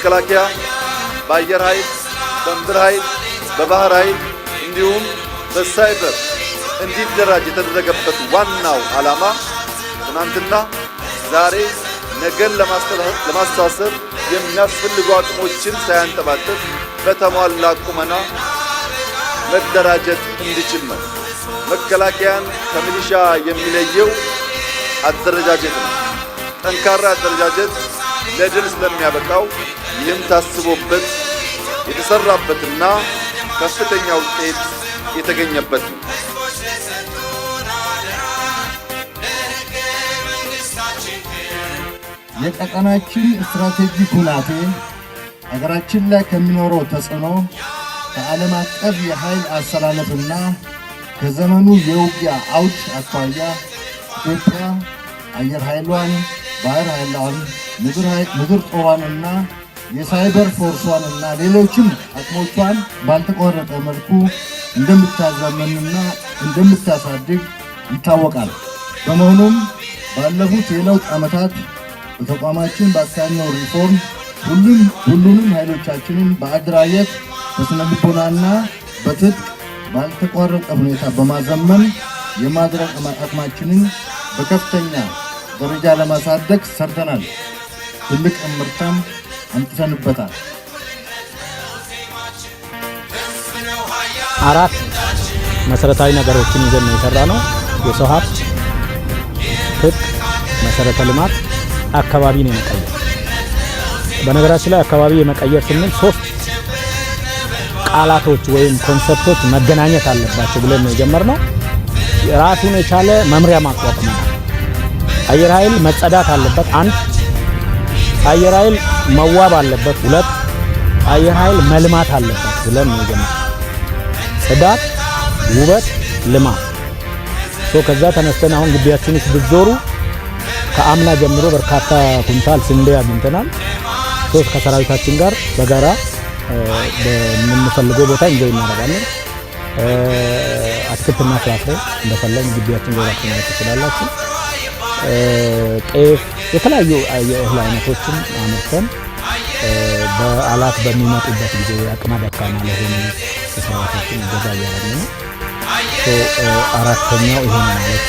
በመከላከያ በአየር ኃይል በምድር ኃይል በባህር ኃይል እንዲሁም በሳይበር እንዲደራጅ የተደረገበት ዋናው ዓላማ ትናንትና ዛሬ ነገን ለማስተሳሰር የሚያስፈልጉ አቅሞችን ሳያንጠባጥብ በተሟላ ቁመና መደራጀት እንዲችል ነው። መከላከያን ከሚሊሻ የሚለየው አደረጃጀት ነው። ጠንካራ አደረጃጀት ለድል ስለሚያበቃው ይህም ታስቦበት የተሰራበትና ከፍተኛ ውጤት የተገኘበት ነው። የቀጠናችን ስትራቴጂክ ሁናቴ ሀገራችን ላይ ከሚኖረው ተጽዕኖ ከዓለም አቀፍ የኃይል አሰላለፍና ከዘመኑ የውጊያ አውድ አኳያ ኢትዮጵያ አየር ኃይሏን፣ ባህር ኃይሏን፣ ምድር ጦሯንና የሳይበር ፎርሷንና ሌሎችም አቅሞቿን ባልተቋረጠ መልኩ እንደምታዘምንና እንደምታሳድግ ይታወቃል። በመሆኑም ባለፉት የለውጥ ዓመታት በተቋማችን ባካሄድነው ሪፎርም ሁሉንም ኃይሎቻችንን በአደራጀት በስነ ልቦናና በትጥቅ ባልተቋረጠ ሁኔታ በማዘመን የማድረግ አቅማችንን በከፍተኛ ደረጃ ለማሳደግ ሰርተናል። ትልቅ እምርታም አምጥተንበታል። አራት መሰረታዊ ነገሮችን ይዘን ነው የሰራነው። የሰው ሀብት፣ ትጥቅ፣ መሰረተ ልማት፣ አካባቢን የመቀየር። በነገራችን ላይ አካባቢ የመቀየር ስንል ሶስት ቃላቶች ወይም ኮንሰፕቶች መገናኘት አለባቸው ብለን ነው የጀመርነው። ራሱን የቻለ መምሪያ ማቋቋም። አየር ኃይል መጸዳት አለበት፣ አንድ። አየር ኃይል መዋብ አለበት፣ ሁለት። አየር ኃይል መልማት አለበት ብለን ነው የጀመርነው። ጽዳት፣ ውበት፣ ልማት። ከዛ ተነስተን አሁን ግቢያችን ውስጥ ብትዞሩ ከአምና ጀምሮ በርካታ ኩንታል ስንዴ አግኝተናል። ከሰራዊታችን ጋር በጋራ በምንፈልገው ቦታ እንጆይ እናደርጋለን። አትክልትና ፍራፍሬ እንደፈለግን ግቢያችን ዞራችሁ ማለት ትችላላችሁ። ጤፍ፣ የተለያዩ የእህል አይነቶችን አምርተን በዓላት በሚመጡበት ጊዜ አቅመ ደካማ ለሆኑ ሰራዊታችን እገዛ እያደረግን ነው። አራተኛው ይሄ ማለት